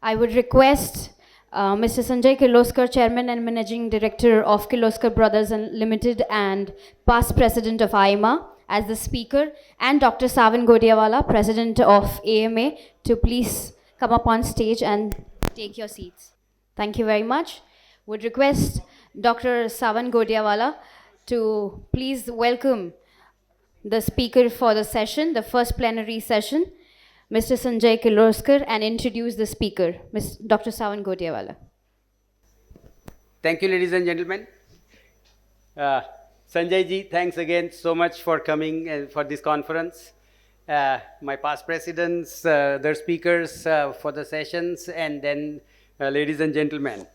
I would request Mr. Sanjay Kirloskar, Chairman and Managing Director of Kirloskar Brothers Limited and past President of AIMA, as the speaker, and Dr. Savan Godiawala, President of AIMA, to please come up on stage and take your seats. Thank you very much. Would request Dr. Savan Godiawala to please welcome the speaker for the session, the first plenary session, Mr. Sanjay Kirloskar, and introduce the speaker, Dr. Savan Godiawala. Thank you, ladies and gentlemen. Sanjay ji, thanks again so much for coming for this conference. My past presidents, their speakers for the sessions, and then ladies and gentlemen.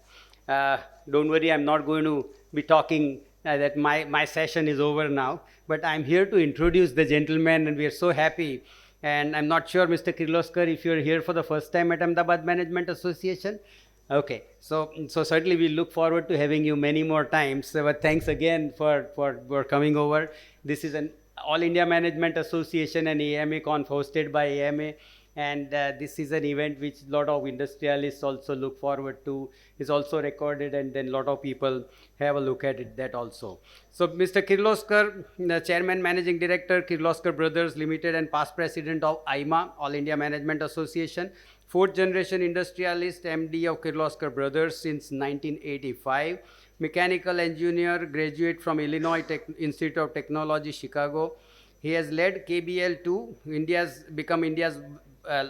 Don't worry, I'm not going to be talking that my session is over now, but I'm here to introduce the gentlemen, and we are so happy. And I'm not sure, Mr. Kirloskar, if you're here for the first time at Ahmedabad Management Association. Okay, so certainly we look forward to having you many more times. But thanks again for coming over. This is an All India Management Association and AIMA conf hosted by AIMA. And this is an event which a lot of industrialists also look forward to. It's also recorded, and then a lot of people have a look at it, that also. So Mr. Kirloskar, the Chairman Managing Director, Kirloskar Brothers Limited, and past President of AIMA, All India Management Association, fourth generation industrialist, MD of Kirloskar Brothers since 1985, mechanical engineer, graduate from Illinois Institute of Technology, Chicago. He has led KBL to become India's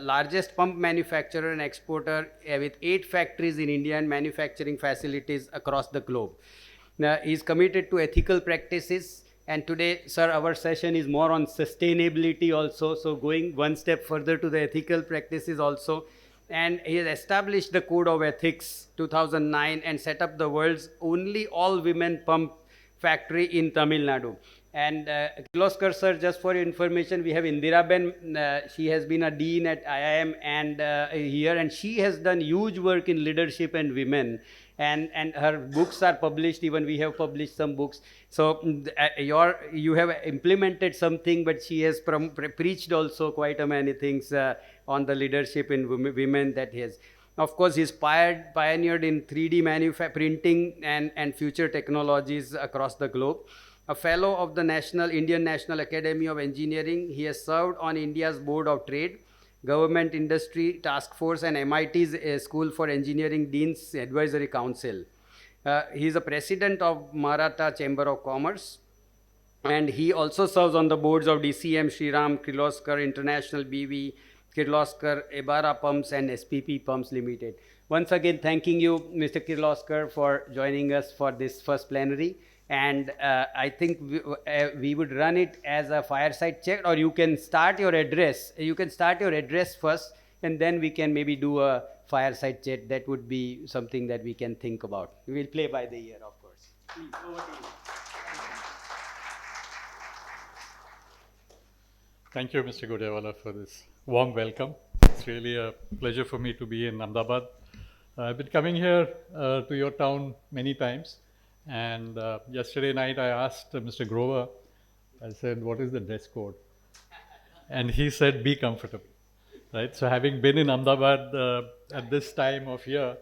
largest pump manufacturer and exporter with 8 factories in India and manufacturing facilities across the globe. He is committed to ethical practices, and today, sir, our session is more on sustainability also, so going one step further to the ethical practices also. And he has established the Code of Ethics 2009 and set up the world's only all-women pump factory in Tamil Nadu. And Kirloskar sir, just for your information, we have Indira Ben. She has been a dean at IIM and here, and she has done huge work in leadership and women. And her books are published. Even we have published some books. So you have implemented something, but she has preached also quite many things on the leadership in women that he has. Of course, he's pioneered in 3D printing and future technologies across the globe. A fellow of the Indian National Academy of Engineering, he has served on India's Board of Trade, Government Industry Task Force, and MIT's School for Engineering Dean's Advisory Council. He is a president of Maratha Chamber of Commerce, and he also serves on the boards of DCM, Shriram, Kirloskar International BV, Kirloskar, Ebara Pumps, and SPP Pumps Limited. Once again, thanking you, Mr. Kirloskar, for joining us for this first plenary. And I think we would run it as a fireside chat, or you can start your address. You can start your address first, and then we can maybe do a fireside chat. That would be something that we can think about. We will play by the ear, of course. Please, over to you. Thank you, Mr. Godiawala, for this warm welcome. It's really a pleasure for me to be in Ahmedabad. I've been coming here to your town many times. And yesterday night I asked Mr. Grover, I said, what is the dress code? And he said, be comfortable, right? So having been in Ahmedabad at this time of year,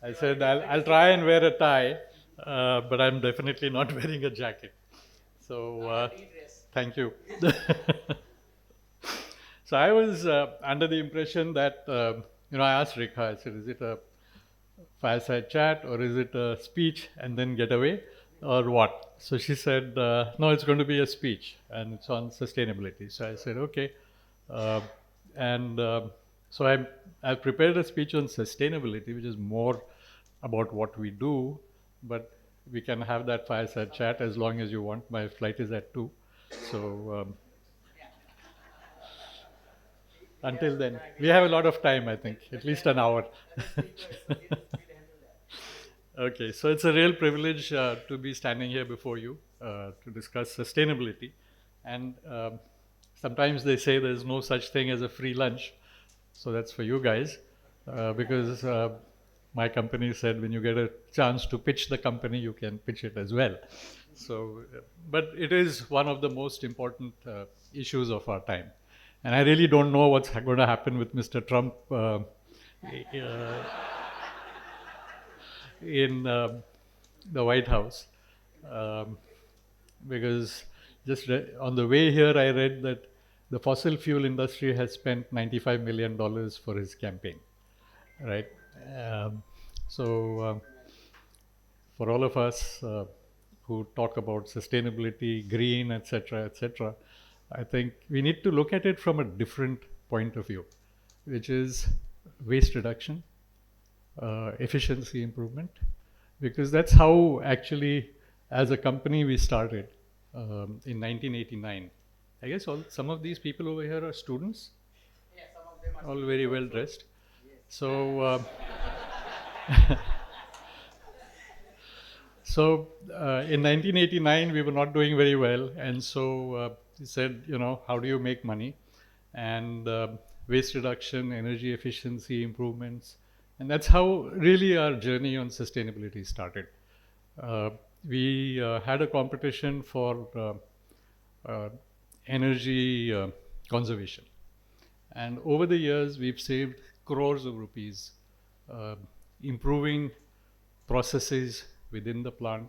I said, I'll try and wear a tie, but I'm definitely not wearing a jacket. So thank you. So I was under the impression that, I asked Rekha, I said, is it a fireside chat, or is it a speech and then get away, or what? So she said, no, it's going to be a speech, and it's on sustainability. So I said, okay. So I prepared a speech on sustainability, which is more about what we do, but we can have that fireside chat as long as you want. My flight is at 2. So until then, we have a lot of time, I think, at least an hour. Okay, so it's a real privilege to be standing here before you to discuss sustainability. And sometimes they say there's no such thing as a free lunch. So that's for you guys, because my company said when you get a chance to pitch the company, you can pitch it as well. So, but it is one of the most important issues of our time. And I really don't know what's going to happen with Mr. Trump uh, in the White House, um, because on the way here, I read that the fossil fuel industry has spent $95 million for his campaign, right? Um, so, for all of us who talk about sustainability, green, etc., I think we need to look at it from a different point of view, which is waste reduction, efficiency improvement, because that's how actually, as a company, we started in 1989. I guess some of these people over here are students, Yeah, some of them are all very well dressed. So, in 1989, we were not doing very well, and so he said, how do you make money? And waste reduction, energy efficiency improvements, and that's how really our journey on sustainability started. Uh, we had a competition for energy conservation, and over the years, we've saved crores of rupees uh, improving processes within the plant.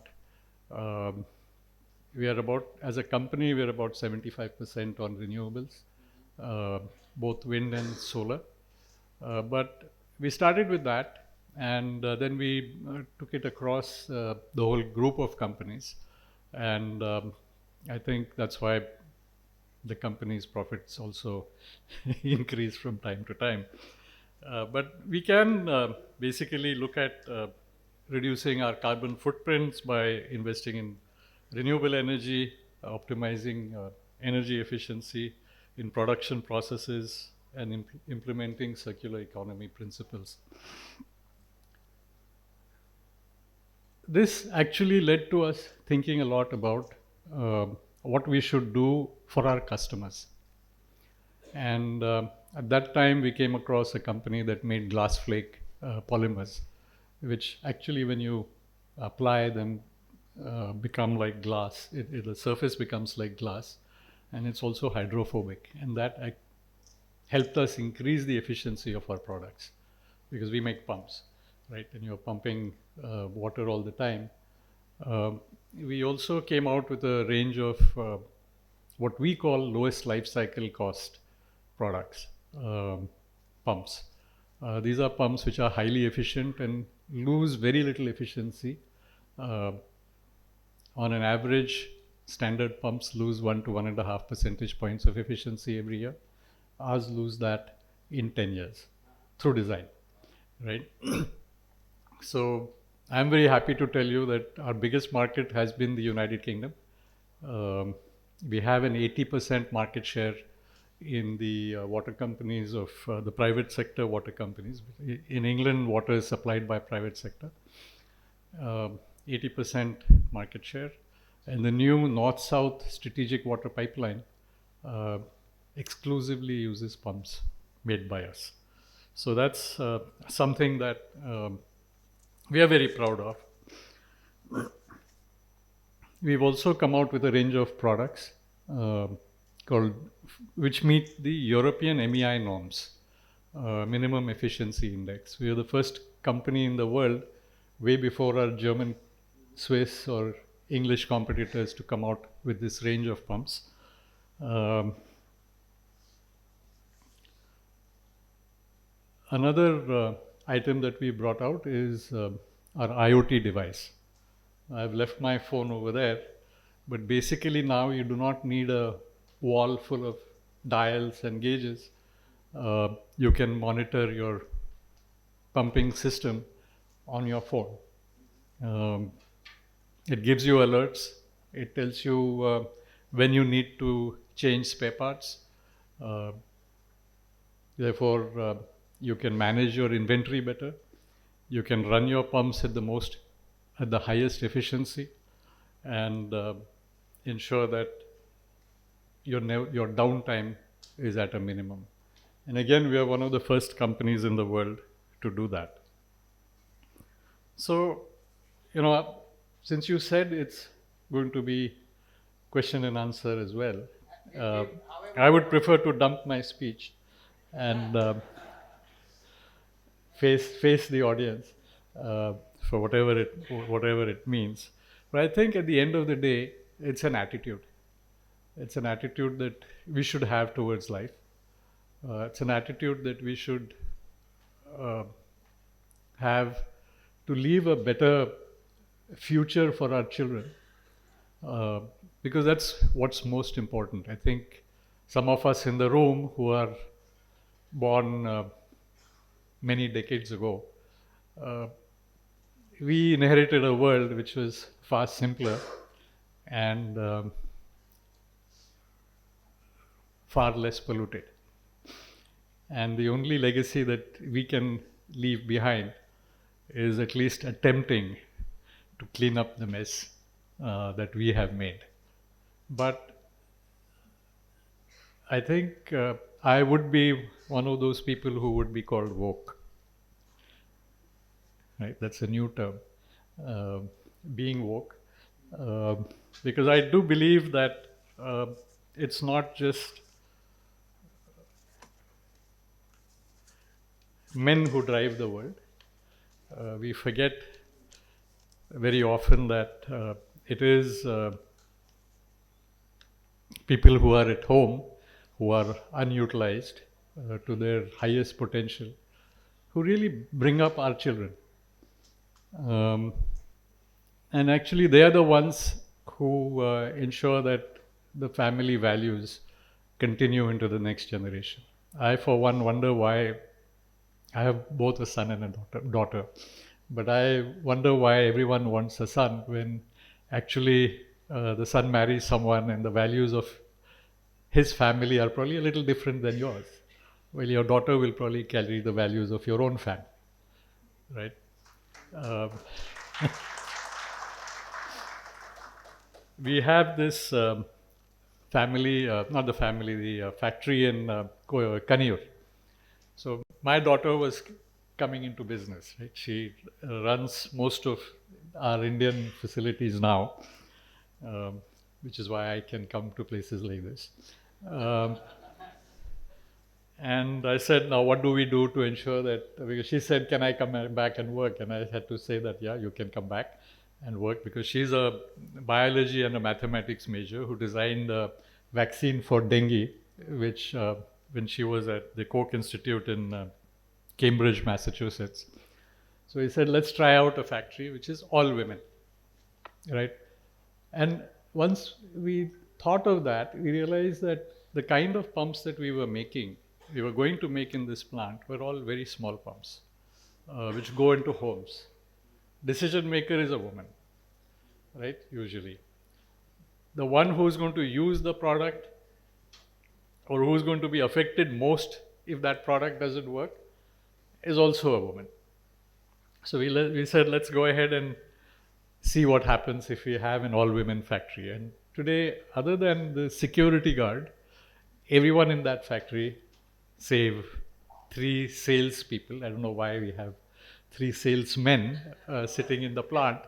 Um, as a company, we're about 75% on renewables, uh, both wind and solar. But we started with that, and then we took it across the whole group of companies. And I think that's why the company's profits also increase from time to time. But we can basically look at reducing our carbon footprints by investing in renewable energy, optimizing energy efficiency in production processes, and implementing circular economy principles. This actually led to us thinking a lot about what we should do for our customers. And at that time, we came across a company that made glass flake polymers, which actually, when you apply them, become like glass. The surface becomes like glass, and it's also hydrophobic. And that helped us increase the efficiency of our products, because we make pumps, right? And you're pumping water all the time. We also came out with a range of what we call lowest life cycle cost products, pumps. These are pumps which are highly efficient and lose very little efficiency. On an average, standard pumps lose 1 to 1.5 percentage points of efficiency every year. Ours lose that in 10 years through design, right? So I'm very happy to tell you that our biggest market has been the United Kingdom. We have an 80% market share in the water companies of the private sector water companies. In England, water is supplied by private sector. 80% market share. And the new north-south strategic water pipeline exclusively uses pumps made by us. So that's something that we are very proud of. We've also come out with a range of products which meet the European MEI norms, minimum efficiency index. We are the first company in the world, way before our German, Swiss or English competitors, to come out with this range of pumps. Another item that we brought out is our IoT device. I've left my phone over there, but basically now you do not need a wall full of dials and gauges. You can monitor your pumping system on your phone. It gives you alerts. It tells you when you need to change spare parts. Therefore, you can manage your inventory better. You can run your pumps at the highest efficiency, and ensure that your downtime is at a minimum. And again, we are one of the first companies in the world to do that. So, since you said it's going to be question and answer as well, I would prefer to dump my speech and face the audience for whatever it means. But I think at the end of the day, it's an attitude. It's an attitude that we should have towards life. It's an attitude that we should have to leave a better future for our children, because that's what's most important. I think some of us in the room who are born many decades ago, we inherited a world which was far simpler and far less polluted. And the only legacy that we can leave behind is at least attempting to clean up the mess that we have made. But I think I would be one of those people who would be called woke. Right? That's a new term, being woke, because I do believe that it's not just men who drive the world. We forget very often that it is people who are at home, who are unutilized to their highest potential, who really bring up our children. And actually they are the ones who ensure that the family values continue into the next generation. I, for one, wonder why I have both a son and a daughter, but I wonder why everyone wants a son when actually the son marries someone and the values of his family are probably a little different than yours. Well, your daughter will probably carry the values of your own family, right? We have this family, not the family, the factory in Kaniyur. So my daughter was coming into business, right? She runs most of our Indian facilities now, which is why I can come to places like this. And I said, now what do we do to ensure that, because she said, can I come back and work? And I had to say that, yeah, you can come back and work, because she's a biology and a mathematics major who designed a vaccine for dengue, which when she was at the Koch Institute in Cambridge, Massachusetts. So he said, let's try out a factory which is all women, right? And once we thought of that, we realized that the kind of pumps that we were going to make in this plant were all very small pumps, which go into homes. Decision maker is a woman, right, usually. The one who's going to use the product or who's going to be affected most if that product doesn't work is also a woman. So we said, let's go ahead and see what happens if we have an all-women factory. And today, other than the security guard, everyone in that factory, save 3 salespeople, I don't know why we have 3 salesmen sitting in the plant,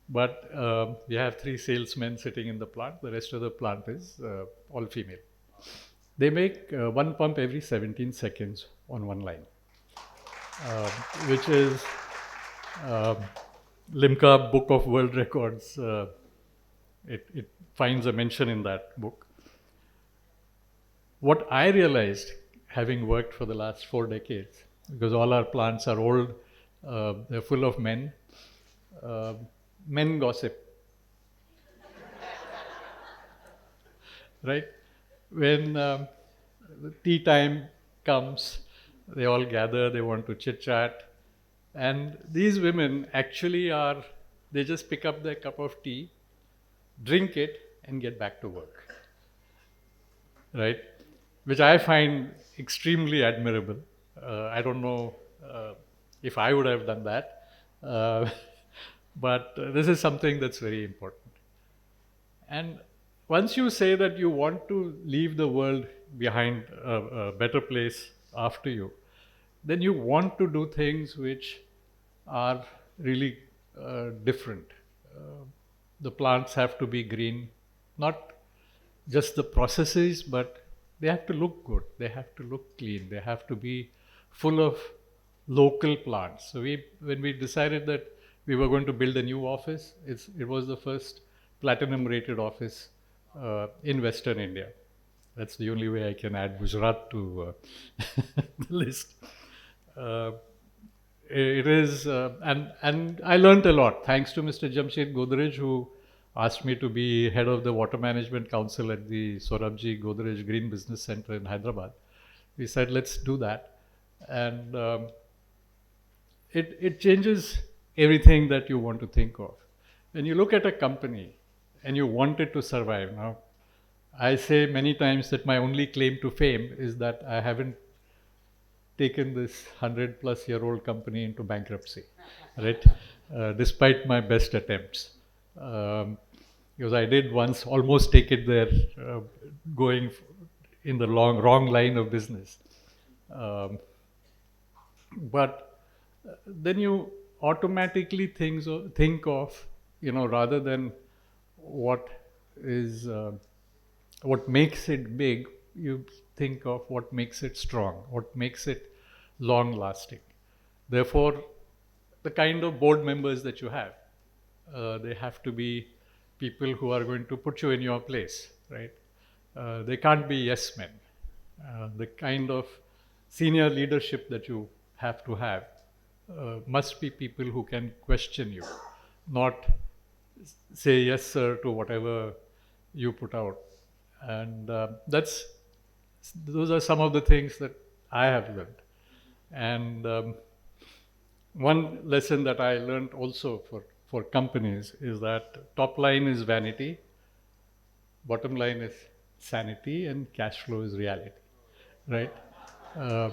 but we have 3 salesmen sitting in the plant. The rest of the plant is all female. They make 1 pump every 17 seconds on one line, which is Limca Book of World Records. It finds a mention in that book. What I realized, having worked for the last 4 decades, because all our plants are old, they're full of men. Men gossip. Right? When the tea time comes, they all gather, they want to chit chat. And these women actually they just pick up their cup of tea, drink it, and get back to work. Right? Which I find extremely admirable. I don't know if I would have done that, but this is something that's very important. And once you say that you want to leave the world behind a better place after you, then you want to do things which are really different. The plants have to be green, not just the processes, but they have to look good, they have to look clean, they have to be full of local plants. So when we decided that we were going to build a new office, it was the first platinum rated office in Western India. That's the only way I can add Gujarat to the list. Uh, it is, and I learned a lot thanks to Mr. Jamshed Godrej, who asked me to be head of the Water Management Council at the Sorabji Godrej Green Business Center in Hyderabad. We said, let's do that. And it changes everything that you want to think of. When you look at a company and you want it to survive, now, I say many times that my only claim to fame is that I haven't taken this 100-plus-year-old company into bankruptcy, right? Despite my best attempts. Because I did once almost take it there, going in the wrong line of business. But then you automatically think of, rather than what is what makes it big, you think of what makes it strong, what makes it long lasting. Therefore, the kind of board members that you have, they have to be people who are going to put you in your place, right? They can't be yes men. The kind of senior leadership that you have to have must be people who can question you, not say yes sir to whatever you put out. And those are some of the things that I have learned. And one lesson that I learned also for companies is that top line is vanity, bottom line is sanity, and cash flow is reality, right? Um,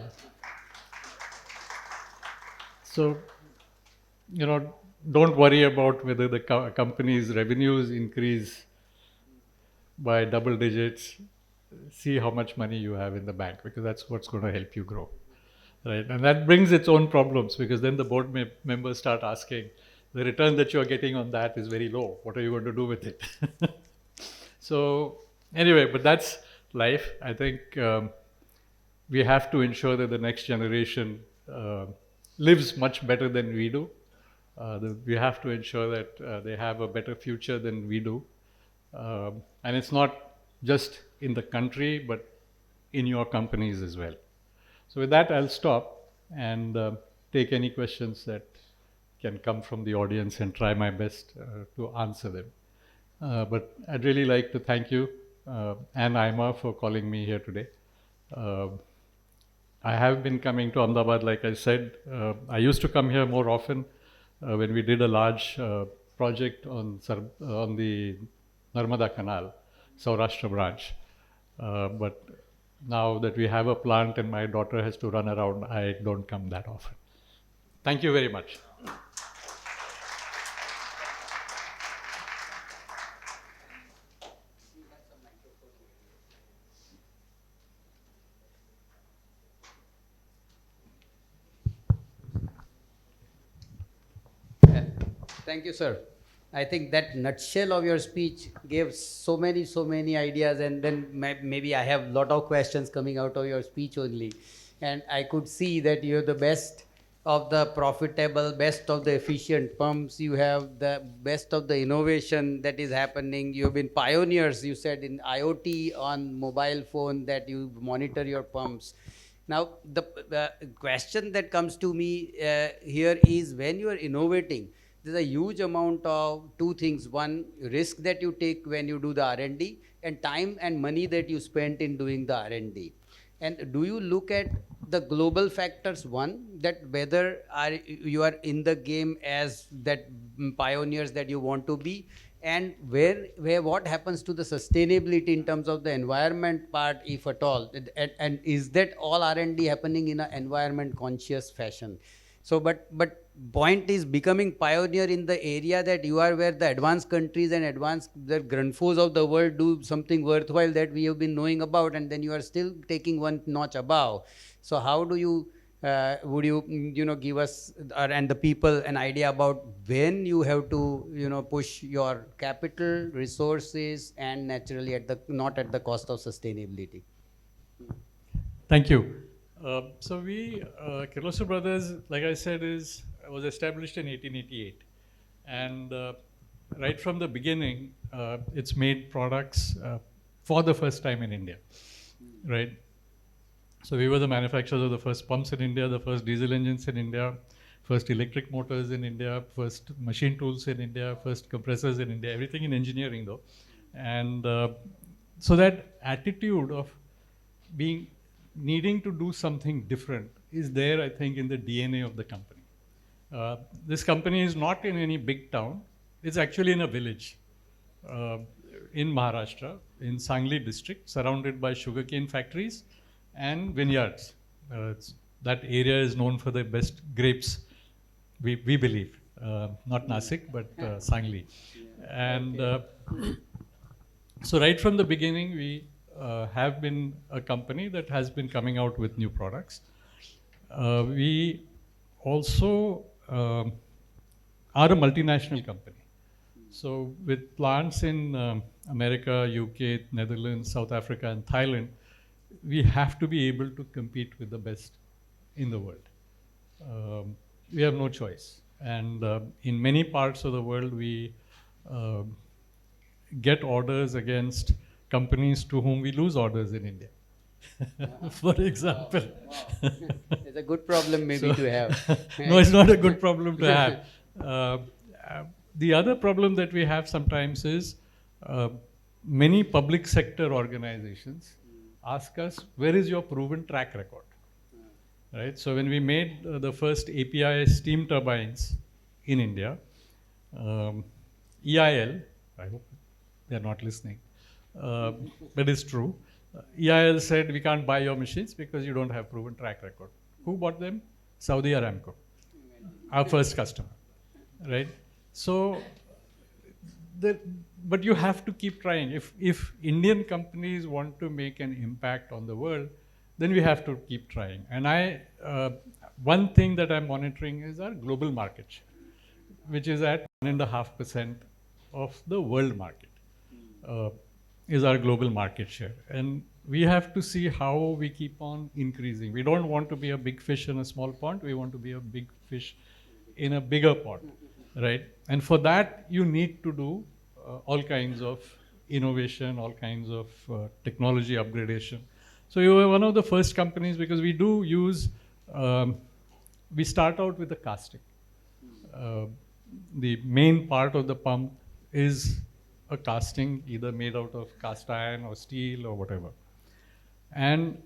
so, don't worry about whether the company's revenues increase by double digits. See how much money you have in the bank, because that's what's going to help you grow, right? And that brings its own problems, because then the board members start asking, the return that you're getting on that is very low. What are you going to do with it? So anyway, but that's life. I think we have to ensure that the next generation lives much better than we do. We have to ensure that they have a better future than we do. And it's not just in the country, but in your companies as well. So with that, I'll stop and take any questions that can come from the audience and try my best to answer them. But I'd really like to thank you and AIMA for calling me here today. I have been coming to Ahmedabad, like I said. I used to come here more often when we did a large project on the Narmada Canal, Saurashtra branch. But now that we have a plant and my daughter has to run around, I don't come that often. Thank you very much. Thank you, sir. I think that nutshell of your speech gave so many ideas, and then maybe I have a lot of questions coming out of your speech only. And I could see that you're the best of the profitable, best of the efficient pumps. You have the best of the innovation that is happening. You've been pioneers, you said, in IoT on mobile phone, that you monitor your pumps. Now, the question that comes to me here is, when you are innovating, there's a huge amount of two things. One, risk that you take when you do the R&D, and time and money that you spent in doing the R&D. And do you look at the global factors? One, that whether you are in the game as that pioneers that you want to be, and where what happens to the sustainability in terms of the environment part, if at all, and is that all R&D happening in an environment conscious fashion? So, but point is becoming pioneer in the area that you are, where the advanced countries and the grandfoes of the world do something worthwhile that we have been knowing about, and then you are still taking one notch above. So how do you, would you, give us and the people an idea about when you have to, push your capital, resources, and naturally not at the cost of sustainability? Thank you. Kirloskar Brothers, like I said, was established in 1888. And right from the beginning, it's made products for the first time in India, right? So we were the manufacturers of the first pumps in India, the first diesel engines in India, first electric motors in India, first machine tools in India, first compressors in India, everything in engineering though. And so that attitude of being needing to do something different is there, I think, in the DNA of the company. This company is not in any big town. It's actually in a village in Maharashtra, in Sangli district, surrounded by sugarcane factories and vineyards. That area is known for the best grapes, we believe. Not Nasik, but Sangli. And so right from the beginning, we have been a company that has been coming out with new products. We also are a multinational company. So with plants in America, UK, Netherlands, South Africa, and Thailand, we have to be able to compete with the best in the world. We have no choice. And in many parts of the world, we get orders against companies to whom we lose orders in India. For example. Wow. It's a good problem maybe to have. No, it's not a good problem to have. The other problem that we have sometimes is many public sector organizations ask us, where is your proven track record? Right? So when we made the first API steam turbines in India, EIL, I hope they're not listening, but it's true. EIL said, we can't buy your machines because you don't have proven track record. Who bought them? Saudi Aramco, our first customer, right? So, but you have to keep trying. If Indian companies want to make an impact on the world, then we have to keep trying. And one thing that I'm monitoring is our global market share, which is at 1.5% of the world market. Is our global market share. And we have to see how we keep on increasing. We don't want to be a big fish in a small pond. We want to be a big fish in a bigger pond, right? And for that, you need to do all kinds of innovation, all kinds of technology upgradation. So you were one of the first companies because we do use, we start out with the casting. The main part of the pump is a casting either made out of cast iron or steel or whatever. And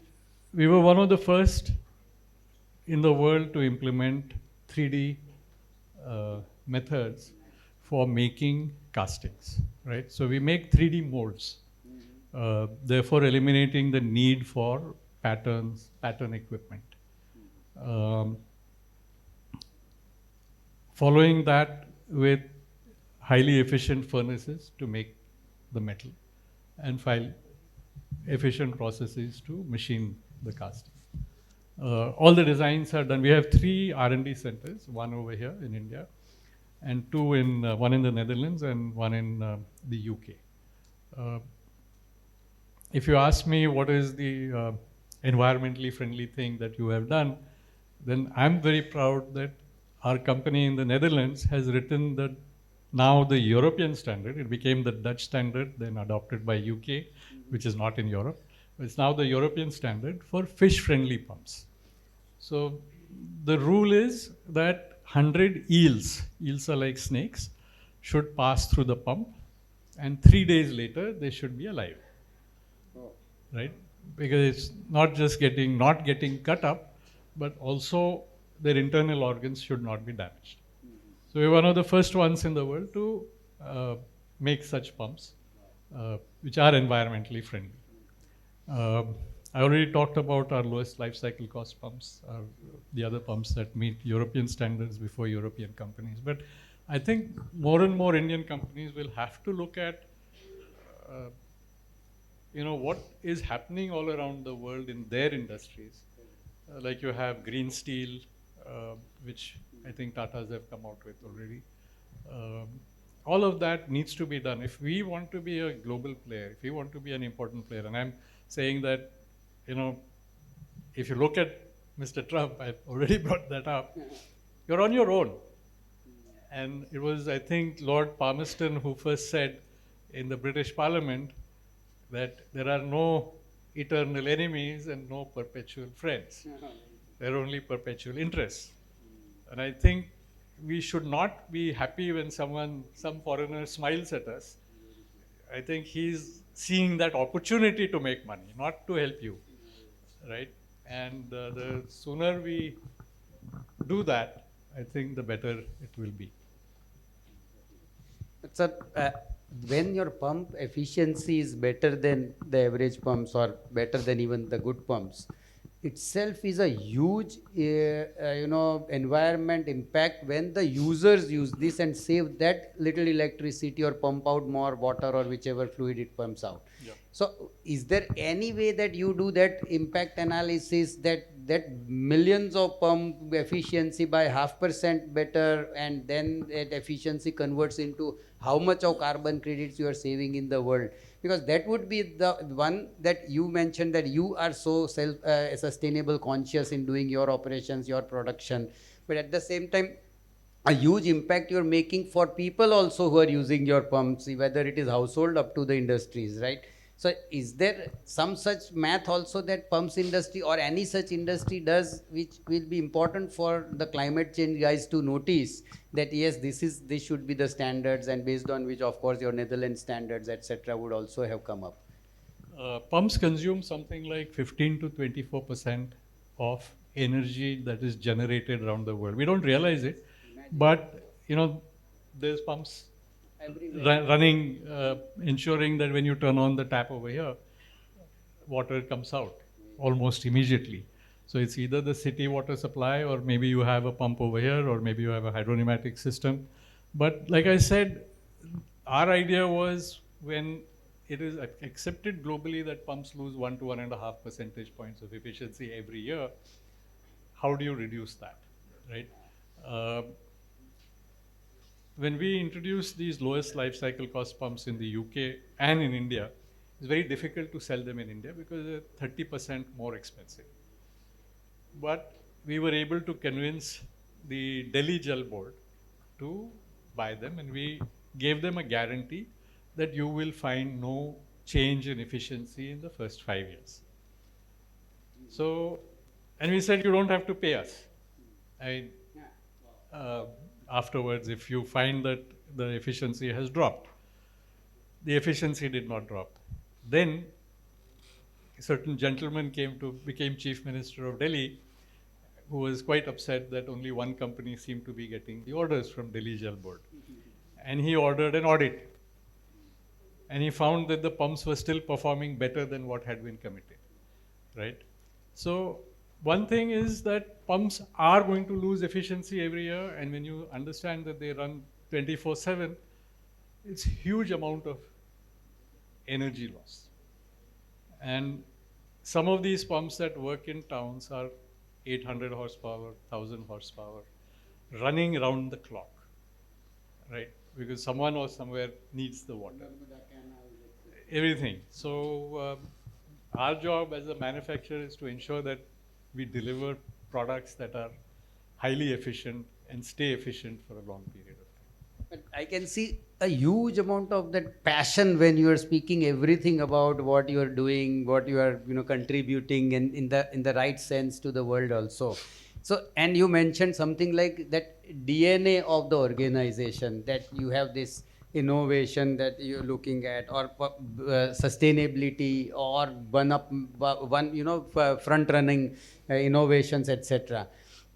we were one of the first in the world to implement 3D methods for making castings, right? So we make 3D molds, therefore eliminating the need for pattern equipment. Following that with highly efficient furnaces to make the metal and efficient processes to machine the casting. All the designs are done. We have 3 R&D centers, one over here in India and one in the Netherlands and one in the UK. If you ask me what is the environmentally friendly thing that you have done, then I'm very proud that our company in the Netherlands has written now the European standard. It became the Dutch standard, then adopted by UK, which is not in Europe. It's now the European standard for fish-friendly pumps. So the rule is that 100 eels are like snakes, should pass through the pump, and 3 days later, they should be alive, right? Because it's not just not getting cut up, but also their internal organs should not be damaged. So we're one of the first ones in the world to make such pumps, which are environmentally friendly. I already talked about our lowest life cycle cost pumps, the other pumps that meet European standards before European companies. But I think more and more Indian companies will have to look at what is happening all around the world in their industries. Like you have green steel, which I think Tatas have come out with already. All of that needs to be done. If we want to be a global player, if we want to be an important player, and I'm saying that, if you look at Mr. Trump, I've already brought that up. You're on your own. And it was, I think, Lord Palmerston who first said in the British Parliament that there are no eternal enemies and no perpetual friends. There are only perpetual interests. And I think we should not be happy when some foreigner smiles at us. I think he's seeing that opportunity to make money, not to help you, right? And the sooner we do that, I think the better it will be. Sir, when your pump efficiency is better than the average pumps or better than even the good pumps, itself is a huge, environment impact when the users use this and save that little electricity or pump out more water or whichever fluid it pumps out. Yeah. So, is there any way that you do that impact analysis that millions of pump efficiency by 0.5% better, and then that efficiency converts into how much of carbon credits you are saving in the world? Because that would be the one that you mentioned, that you are so sustainable conscious in doing your operations, your production, but at the same time a huge impact you're making for people also who are using your pumps, whether it is household up to the industries, right? So is there some such math also that pumps industry or any such industry does, which will be important for the climate change guys to notice that yes, this should be the standards, and based on which of course your Netherlands standards etc would also have come up? Pumps consume something like 15 to 24% of energy that is generated around the world. We don't realize it, but there's pumps running, ensuring that when you turn on the tap over here, water comes out almost immediately. So it's either the city water supply, or maybe you have a pump over here, or maybe you have a hydropneumatic system. But like I said, our idea was, when it is accepted globally that pumps lose 1 to 1.5 percentage points of efficiency every year, how do you reduce that, right? When we introduced these lowest life cycle cost pumps in the UK and in India, it's very difficult to sell them in India because they're 30% more expensive. But we were able to convince the Delhi Jal Board to buy them, and we gave them a guarantee that you will find no change in efficiency in the first 5 years. So, and we said you don't have to pay us. Afterwards, if you find that the efficiency has dropped. The efficiency did not drop. Then a certain gentleman became Chief Minister of Delhi, who was quite upset that only one company seemed to be getting the orders from Delhi Jal Board. And he ordered an audit. And he found that the pumps were still performing better than what had been committed, right? So one thing is that pumps are going to lose efficiency every year, and when you understand that they run 24/7, it's a huge amount of energy loss. And some of these pumps that work in towns are 800 horsepower, 1000 horsepower, running around the clock, right? Because someone or somewhere needs the water. Everything. So our job as a manufacturer is to ensure that we deliver products that are highly efficient and stay efficient for a long period of time. But I can see a huge amount of that passion when you are speaking everything about what you are doing, what you are contributing, and in the right sense to the world also. So, and you mentioned something like that DNA of the organization, that you have this innovation that you're looking at, or sustainability, or front running innovations, etc.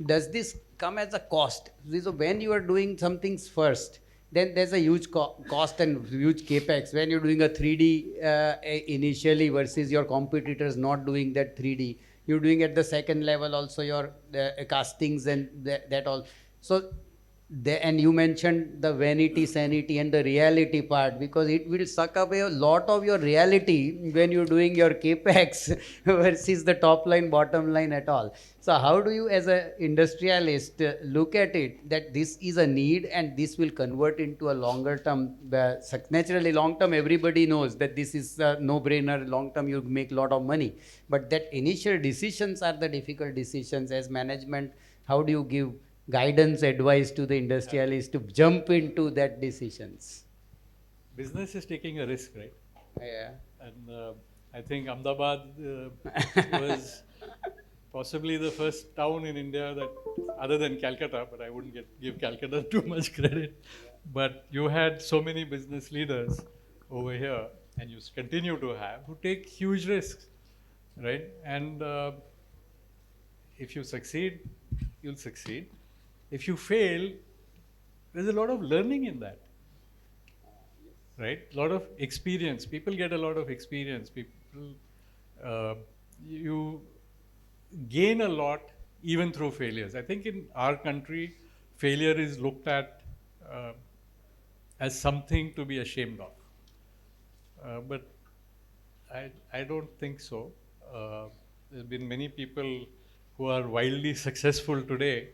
Does this come as a cost? So when you are doing some things first, then there's a huge cost and huge capex. When you're doing a 3D initially versus your competitors not doing that 3D, you're doing at the second level also your castings and that all. So and you mentioned the vanity, sanity, and the reality part, because it will suck away a lot of your reality when you're doing your capex versus the top line, bottom line at all. So, how do you, as an industrialist, look at it that this is a need and this will convert into a longer term? Naturally, long term, everybody knows that this is a no brainer. Long term, you make a lot of money, but that initial decisions are the difficult decisions. As management, how do you give guidance, advice to the industrialist to jump into that decisions? Business is taking a risk, right? Yeah. And I think Ahmedabad was possibly the first town in India that, other than Calcutta, but I wouldn't give Calcutta too much credit. But you had so many business leaders over here, and you continue to have, who take huge risks, right? And if you succeed, you'll succeed. If you fail, there's a lot of learning in that, right? A lot of experience. People get a lot of experience. You gain a lot even through failures. I think in our country, failure is looked at as something to be ashamed of. But I don't think so. There's been many people who are wildly successful today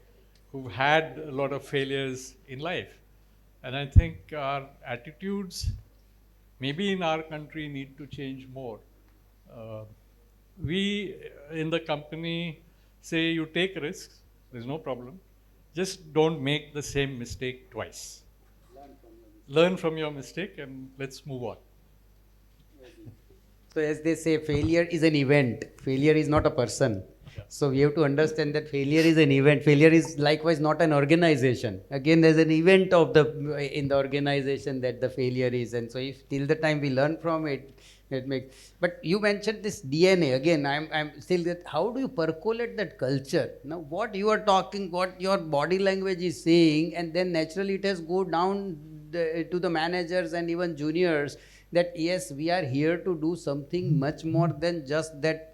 who've had a lot of failures in life. And I think our attitudes, maybe in our country, need to change more. We in the company say you take risks, there's no problem. Just don't make the same mistake twice. Learn from your mistake and let's move on. So, as they say, failure is an event, failure is not a person. So we have to understand that failure is an event. Failure is likewise not an organization. Again, there's an event of in the organization that the failure is. And so if till the time we learn from it, it makes. But you mentioned this DNA. Again, I'm still that. How do you percolate that culture? Now, what you are talking, what your body language is saying, and then naturally it has go down to the managers and even juniors that yes, we are here to do something much more than just that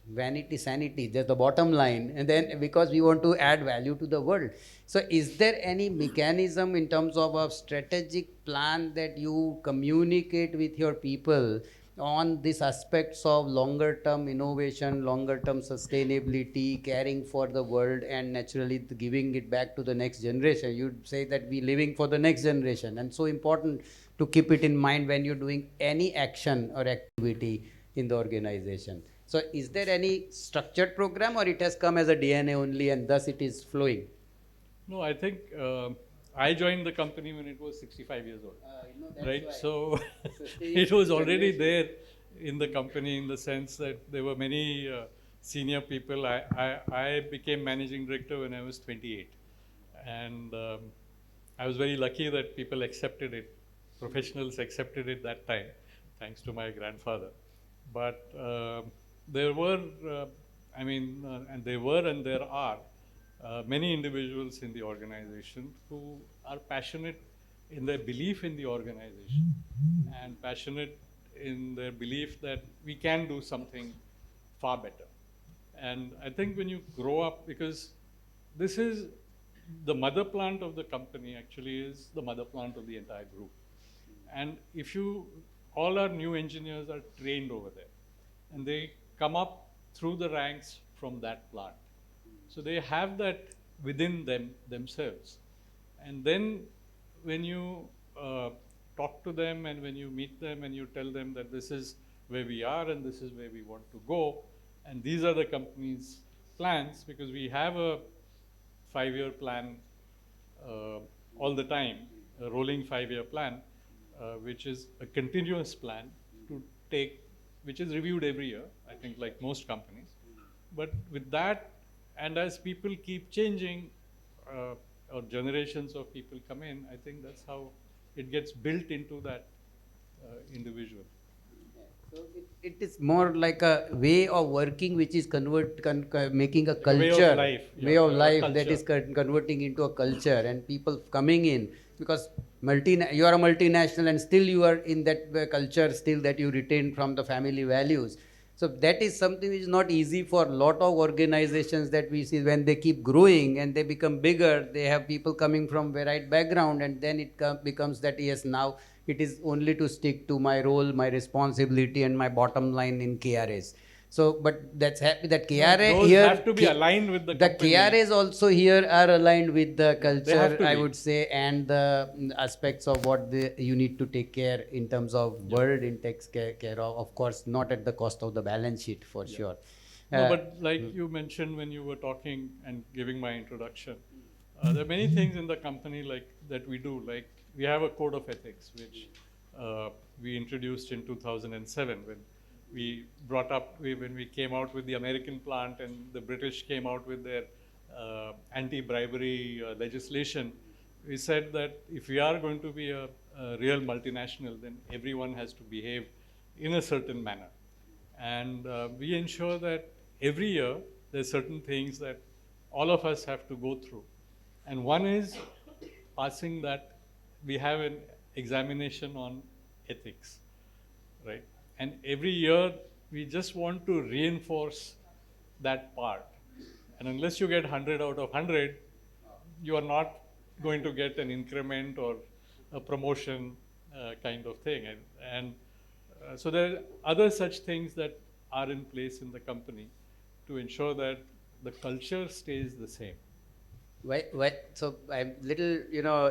vanity, sanity, just the bottom line, and then because we want to add value to the world. So is there any mechanism in terms of a strategic plan that you communicate with your people on these aspects of longer term innovation, longer term sustainability, caring for the world, and naturally giving it back to the next generation? You'd say that we living for the next generation, and so important to keep it in mind when you're doing any action or activity in the organization. So is there any structured program, or it has come as a DNA only and thus it is flowing? No, I think I joined the company when it was 65 years old, right? Why. So it was already there in the company, in the sense that there were many senior people. I became managing director when I was 28. And I was very lucky that people accepted it, professionals accepted it that time, thanks to my grandfather. But there were, and there were and there are many individuals in the organization who are passionate in their belief in the organization and passionate in their belief that we can do something far better. And I think when you grow up, because this is the mother plant of the company, actually is the mother plant of the entire group. And if all our new engineers are trained over there, and they come up through the ranks from that plant. So they have that within themselves. And then when you talk to them and when you meet them and you tell them that this is where we are and this is where we want to go, and these are the company's plans, because we have a 5-year plan all the time, a rolling 5-year plan, which is a continuous plan to take, which is reviewed every year, I think, like most companies. But with that, and as people keep changing, or generations of people come in, I think that's how it gets built into that individual. So it is more like a way of working which is making a culture, way of life that is converting into a culture, and people coming in, because you are a multinational and still you are in that culture still that you retain from the family values. So that is something which is not easy for a lot of organizations that we see when they keep growing and they become bigger. They have people coming from varied background, and then it becomes that yes, now it is only to stick to my role, my responsibility, and my bottom line in KRAs. So, but that's happy that KRA those here have to be aligned with the company. KRAs also here are aligned with the culture, to I be. would say, and the aspects of what you need to take care in terms of word in takes care of course, not at the cost of the balance sheet for sure. No, but like you mentioned when you were talking and giving my introduction, there are many things in the company like that we do. Like we have a code of ethics, which we introduced in 2007 when we brought up, when we came out with the American plant and the British came out with their anti-bribery legislation. We said that if we are going to be a real multinational, then everyone has to behave in a certain manner. And we ensure that every year there's certain things that all of us have to go through. And one is passing that, we have an examination on ethics, right? And every year we just want to reinforce that part. And unless you get 100 out of 100, you are not going to get an increment or a promotion kind of thing. And so there are other such things that are in place in the company to ensure that the culture stays the same. So I'm little,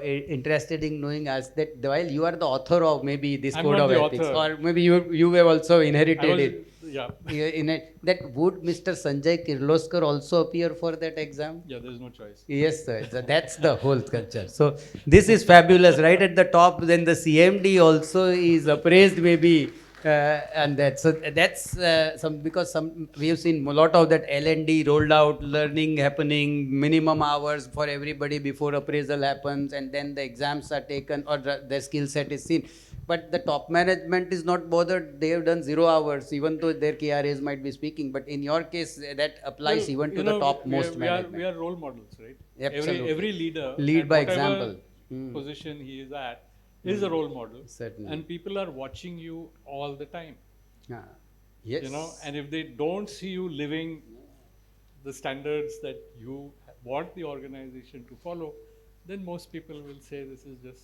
interested in knowing as that while you are the author of maybe this I'm code not of the ethics, author. or maybe you have also inherited it. Yeah. In it, that would Mr. Sanjay Kirloskar also appear for that exam? Yeah, there's no choice. Yes, sir. So that's the whole culture. So this is fabulous. Right at the top, then the CMD also is appraised maybe, and that. So that's because we have seen a lot of that L&D rolled out, learning happening, minimum hours for everybody before appraisal happens, and then the exams are taken or the skill set is seen. But the top management is not bothered. They have done 0 hours, even though their KRAs might be speaking. But in your case, that applies even to the topmost management. We are role models, right? Absolutely. Every leader, lead by whatever example. position he is at, is a role model. Certainly. And people are watching you all the time. Yes. And if they don't see you living the standards that you want the organization to follow, then most people will say this is just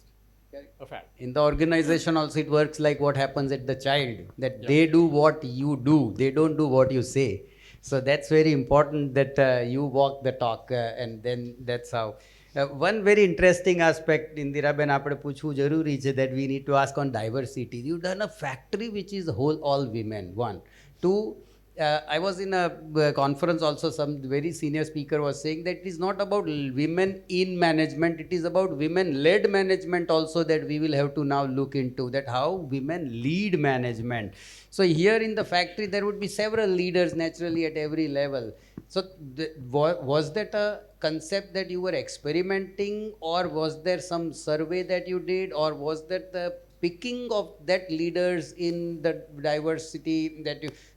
a fact. In the organization also it works like what happens at the child, that they do what you do, they don't do what you say. So that's very important that you walk the talk, and then that's how. One very interesting aspect, Indiraben, આપણે પૂછવું જરૂરી છે, that we need to ask on diversity. You've done a factory which is all women, one. Two, I was in a conference also, some very senior speaker was saying that it is not about women in management, it is about women-led management also, that we will have to now look into that, how women lead management. So here in the factory there would be several leaders naturally at every level. So was that a concept that you were experimenting, or was there some survey that you did, or was that the picking of that leaders in the diversity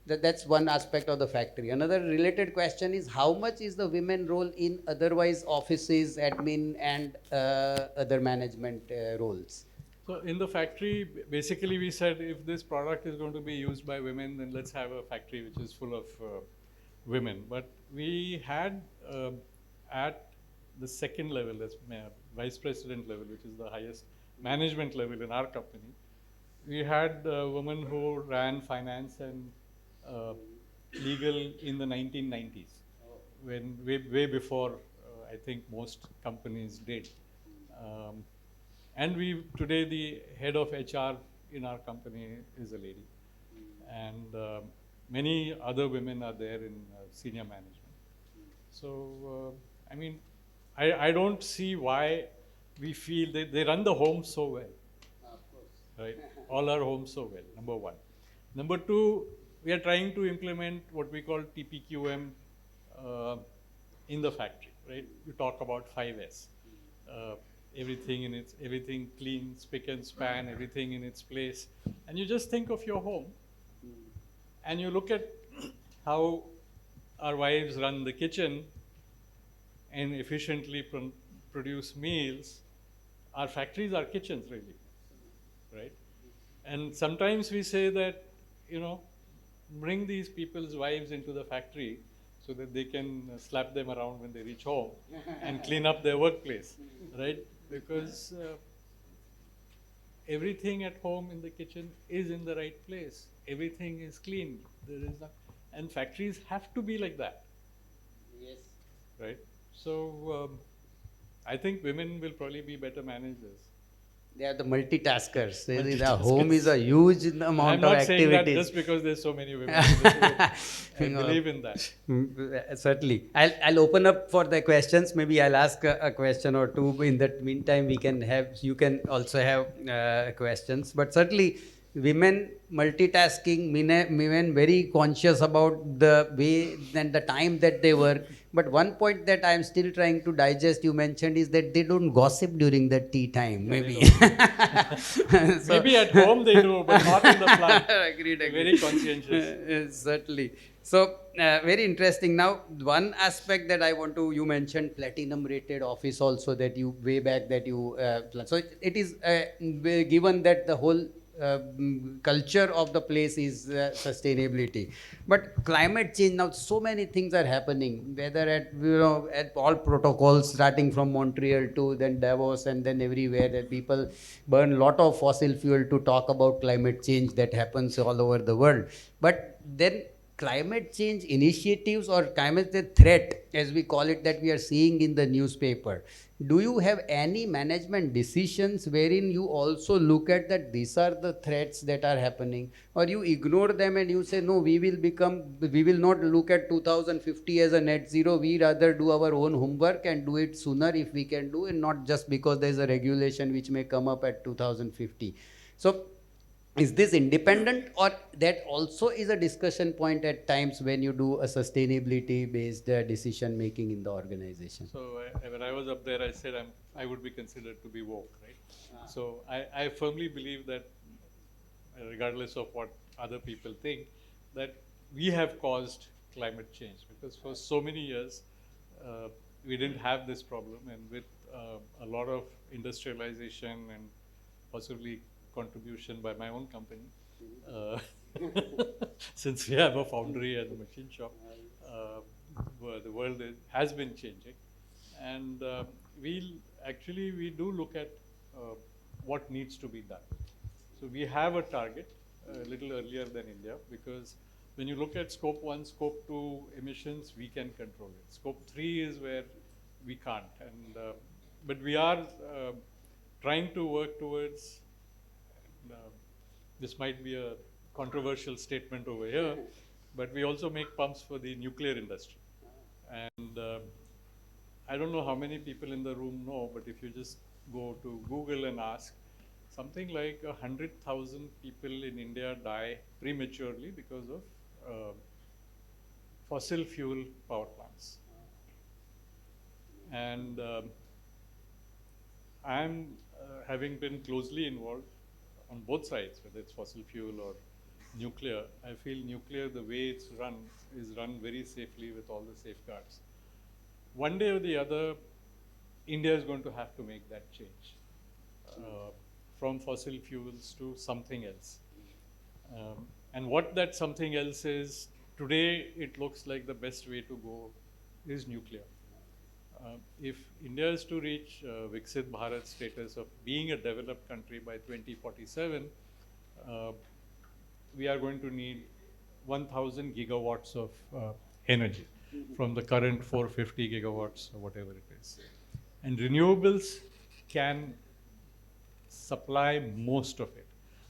that's one aspect of the factory. Another related question is, how much is the women role in otherwise offices, admin, and other management roles? So in the factory, basically we said if this product is going to be used by women, then let's have a factory which is full of women. But we had at the second level, that's vice president level, which is the highest management level in our company, we had a woman who ran finance and legal in the 1990s, when way before I think most companies did. And today the head of HR in our company is a lady, and many other women are there in senior management. So I mean, I don't see why we feel they run the home so well. Of course. Right? All our homes so well, number one. Number two, we are trying to implement what we call TPQM in the factory, right? You talk about 5S. Everything clean, spick and span, everything in its place. And you just think of your home, and you look at how our wives run the kitchen and efficiently produce meals. Our factories are kitchens, really, right? And sometimes we say that, bring these people's wives into the factory so that they can slap them around when they reach home and clean up their workplace, right? Because everything at home in the kitchen is in the right place. Everything is clean. There is not, and factories have to be like that. Yes. Right? So I think women will probably be better managers. They are the multitaskers. The Multitaskers. home is a huge amount I'm of not activities. saying that just because there's so many women. In this room. I believe in that. Certainly. I'll open up for the questions. Maybe I'll ask a question or two. In that meantime, you can also have questions. But certainly, women multitasking, women very conscious about the way and the time that they work. But one point that I'm still trying to digest, you mentioned, is that they don't gossip during the tea time. Maybe. Maybe at home they do, but not in the plant. Agreed. Very conscientious. Certainly. So, very interesting. Now, one aspect that I want to, you mentioned platinum rated office also that you, way back that you, so it is given that the whole culture of the place is sustainability. But climate change, now so many things are happening, whether at, at all protocols, starting from Montreal to then Davos and then everywhere, that people burn a lot of fossil fuel to talk about climate change that happens all over the world. But then climate change initiatives or climate threat, as we call it, that we are seeing in the newspaper, do you have any management decisions wherein you also look at that these are the threats that are happening, or you ignore them and you say no, we will not look at 2050 as a net zero, we rather do our own homework and do it sooner if we can do, and not just because there is a regulation which may come up at 2050. So is this independent, or that also is a discussion point at times when you do a sustainability based decision making in the organization? So when I was up there, I said I would be considered to be woke, right? So I firmly believe that regardless of what other people think, that we have caused climate change, because for so many years we didn't have this problem, and with a lot of industrialization and possibly contribution by my own company, since we have a foundry and a machine shop, the world has been changing, and we do look at what needs to be done. So we have a target a little earlier than India, because when you look at scope 1, scope 2 emissions, we can control it. Scope 3 is where we can't, and but we are trying to work towards. This might be a controversial statement over here, but we also make pumps for the nuclear industry. And I don't know how many people in the room know, but if you just go to Google and ask, something like 100,000 people in India die prematurely because of fossil fuel power plants. And I'm having been closely involved on both sides, whether it's fossil fuel or nuclear. I feel nuclear, the way it's run, is run very safely with all the safeguards. One day or the other, India is going to have to make that change from fossil fuels to something else. And what that something else is, today it looks like the best way to go is nuclear. If India is to reach Viksit Bharat status of being a developed country by 2047, we are going to need 1,000 gigawatts of energy from the current 450 gigawatts or whatever it is. And renewables can supply most of it.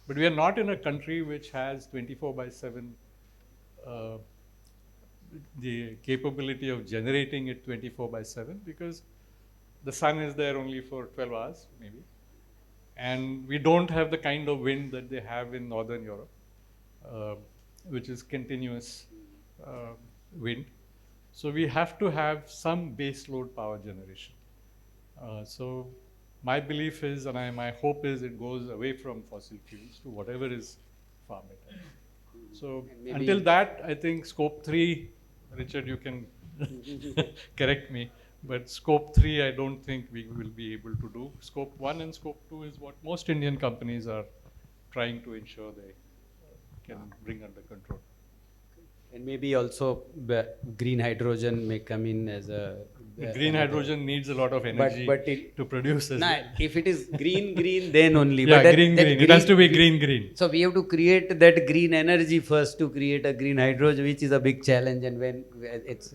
But we are not in a country which has 24/7 the capability of generating it 24/7, because the sun is there only for 12 hours maybe, and we don't have the kind of wind that they have in Northern Europe, which is continuous wind. So we have to have some base load power generation. So my belief is, and my hope is, it goes away from fossil fuels to whatever is far better. So until that, I think scope 3, Richard, you can correct me, but scope 3, I don't think we will be able to do. Scope 1 and scope 2 is what most Indian companies are trying to ensure they can bring under control. And maybe also green hydrogen may come in as a. Green hydrogen needs a lot of energy but it, to produce as nah, well. if it is green, then only. Yeah, but that, green. It has to be green. So we have to create that green energy first to create a green hydrogen, which is a big challenge. And when it's,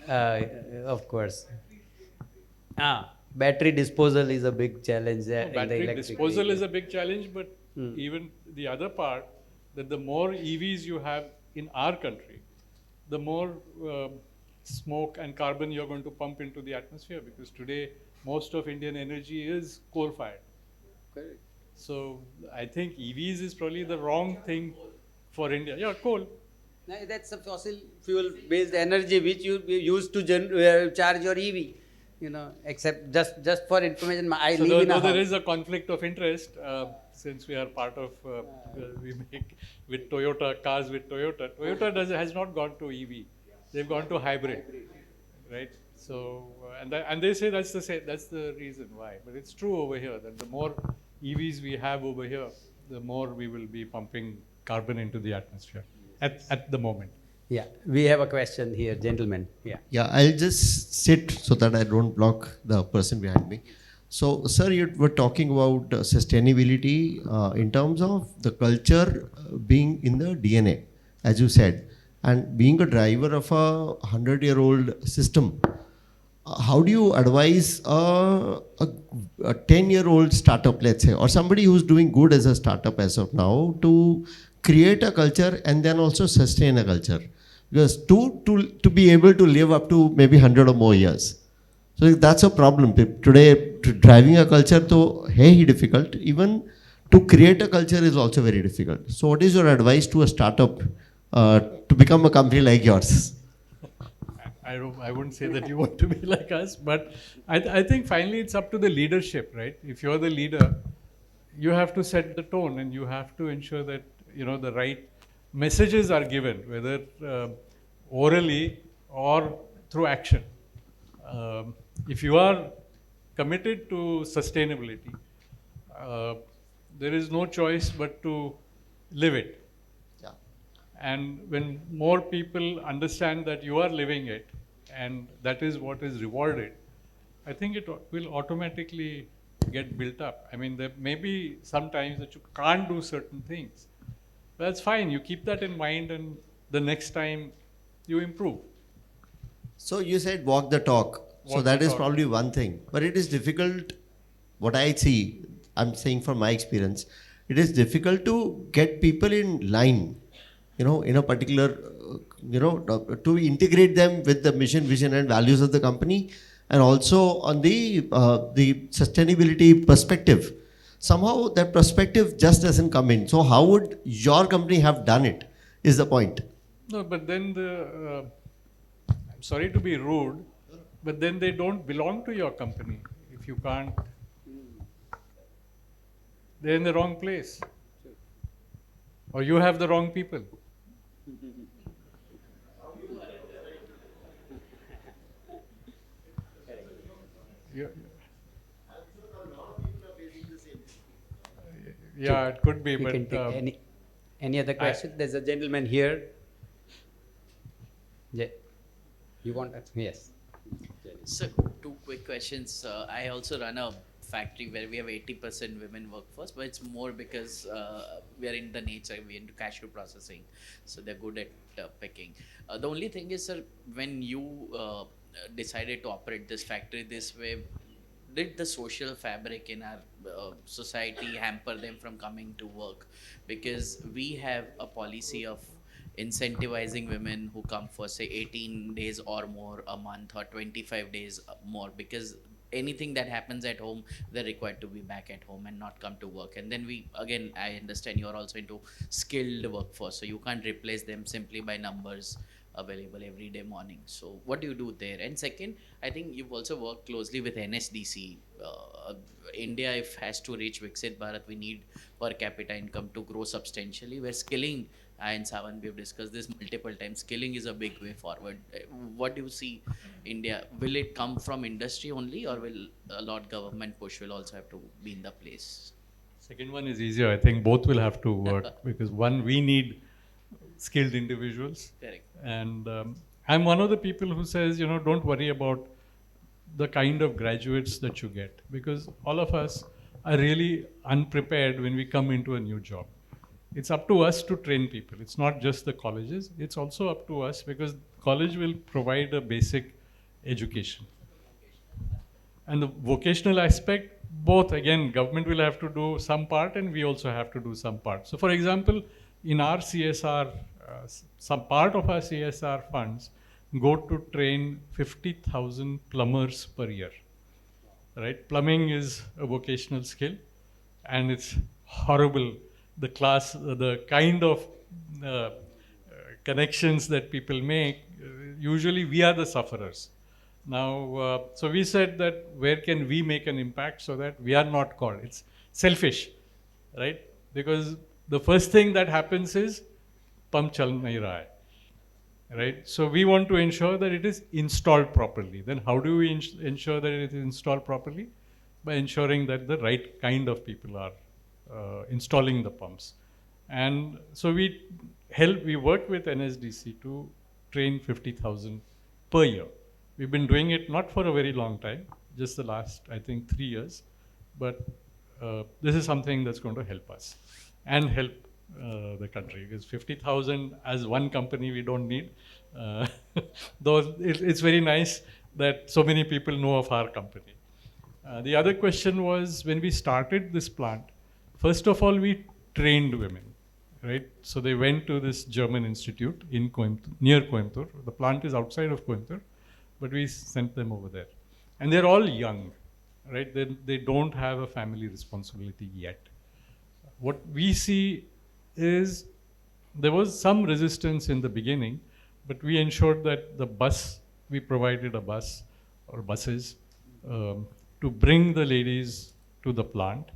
of course, battery disposal is a big challenge in the Battery electric disposal vehicle. is a big challenge, but even the other part, that the more EVs you have in our country, the more smoke and carbon you're going to pump into the atmosphere, because today most of Indian energy is coal-fired. Correct. So I think EVs is probably the wrong thing for India. Yeah, coal. No, that's a fossil fuel based energy which you use to charge your EV. Except just for information, I So live in a though house. there is a conflict of interest, since we are part of, we make with Toyota, cars with Toyota. Toyota has not gone to EV. They've gone to hybrid, right? So, and they say that's the reason why. But it's true over here that the more EVs we have over here, the more we will be pumping carbon into the atmosphere at the moment. Yeah, we have a question here, gentlemen. Yeah. Yeah, I'll just sit so that I don't block the person behind me. So, sir, you were talking about sustainability in terms of the culture being in the DNA, as you said, and being a driver of a 100-year-old system. How do you advise a 10-year-old startup, let's say, or somebody who's doing good as a startup as of now, to create a culture and then also sustain a culture? Because to be able to live up to maybe 100 or more years. So that's a problem. Today, driving a culture to hey difficult. Even to create a culture is also very difficult. So what is your advice to a startup to become a company like yours? I wouldn't say that you want to be like us, but I think finally it's up to the leadership, right? If you're the leader, you have to set the tone and you have to ensure that the right messages are given, whether orally or through action. If you are committed to sustainability, there is no choice but to live it. Yeah. And when more people understand that you are living it and that is what is rewarded, I think it will automatically get built up. I mean, there may be sometimes that you can't do certain things. That's fine. You keep that in mind, and the next time you improve. So you said walk the talk. So Walk that the is talk. probably one thing. But it is difficult, what I see, I'm saying from my experience, it is difficult to get people in line, in a particular, to integrate them with the mission, vision and values of the company, and also on the sustainability perspective. Somehow that perspective just doesn't come in. So how would your company have done it, is the point. No, but then I'm sorry to be rude, but then they don't belong to your company if you can't. They're in the wrong place. Or you have the wrong people. Yeah, it could be, We but can take any other question? There's a gentleman here. You want that? Yes. So, two quick questions. I also run a factory where we have 80% women workforce, but it's more because we are in the nature, we're into cashew processing, so they're good at picking. The only thing is, sir, when you decided to operate this factory this way, did the social fabric in our society hamper them from coming to work? Because we have a policy of incentivizing women who come for say 18 days or more a month or 25 days more, because anything that happens at home, they're required to be back at home and not come to work. And then I understand you're also into skilled workforce, so you can't replace them simply by numbers available every day morning. So what do you do there? And second, I think you've also worked closely with NSDC. India, if has to reach Viksit Bharat, we need per capita income to grow substantially, where skilling, and Savan, we've discussed this multiple times, skilling is a big way forward. What do you see India? Will it come from industry only, or will a lot government push will also have to be in the place? second one is easier. I think both will have to work because one, we need skilled individuals. Correct. And I'm one of the people who says, don't worry about the kind of graduates that you get, because all of us are really unprepared when we come into a new job. It's up to us to train people. It's not just the colleges. It's also up to us, because college will provide a basic education. And the vocational aspect, both, again, government will have to do some part and we also have to do some part. So for example, in our CSR, some part of our CSR funds go to train 50,000 plumbers per year. Right? Plumbing is a vocational skill, and it's horrible. The kind of connections that people make, usually we are the sufferers. Now, so we said that where can we make an impact so that we are not called? It's selfish, right? Because the first thing that happens is pump chal nahi raha hai, right? So we want to ensure that it is installed properly. Then how do we ensure that it is installed properly? By ensuring that the right kind of people are installing the pumps. And so we work with NSDC to train 50,000 per year. We've been doing it not for a very long time, just the last, I think, 3 years. But this is something that's going to help us and help the country, because 50,000 as one company we don't need. Though it's very nice that so many people know of our company. The other question was, when we started this plant, first of all, we trained women, right? So they went to this German institute in Coimbatore, near Coimbatore. The plant is outside of Coimbatore, but we sent them over there. And they're all young, right? They don't have a family responsibility yet. What we see is there was some resistance in the beginning, but we ensured that we provided a bus or buses to bring the ladies to the plant.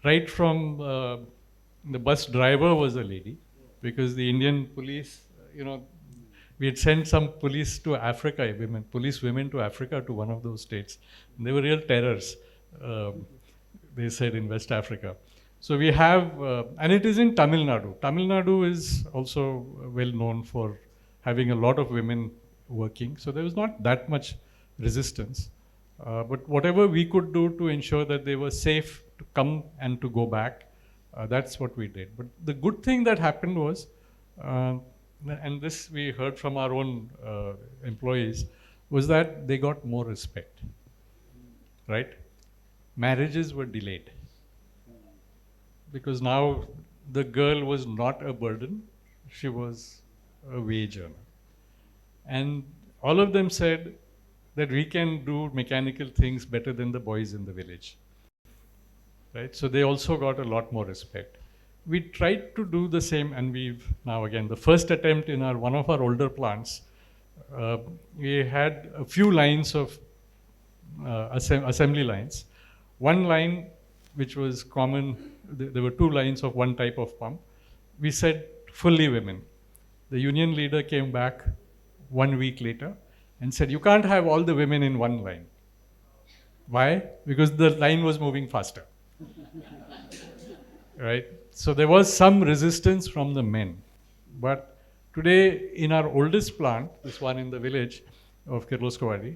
Right from the bus driver was a lady, because the Indian police, we had sent some police to Africa, police women to Africa, to one of those states. And they were real terrors, they said, in West Africa. So we have, and it is in Tamil Nadu. Tamil Nadu is also well known for having a lot of women working. So there was not that much resistance. But whatever we could do to ensure that they were safe to come and to go back, that's what we did. But the good thing that happened was, and this we heard from our own employees, was that they got more respect, right? Marriages were delayed, because now the girl was not a burden, she was a wage earner. And all of them said that we can do mechanical things better than the boys in the village, right? So they also got a lot more respect. We tried to do the same, and we've now, again, the first attempt in one of our older plants, we had a few lines of assembly lines. One line, which was common, there were 2 lines of one type of pump. We said fully women. The union leader came back 1 week later and said, you can't have all the women in one line. Why? Because the line was moving faster. Right? So there was some resistance from the men. But today, in our oldest plant, this one in the village of Kirloskar,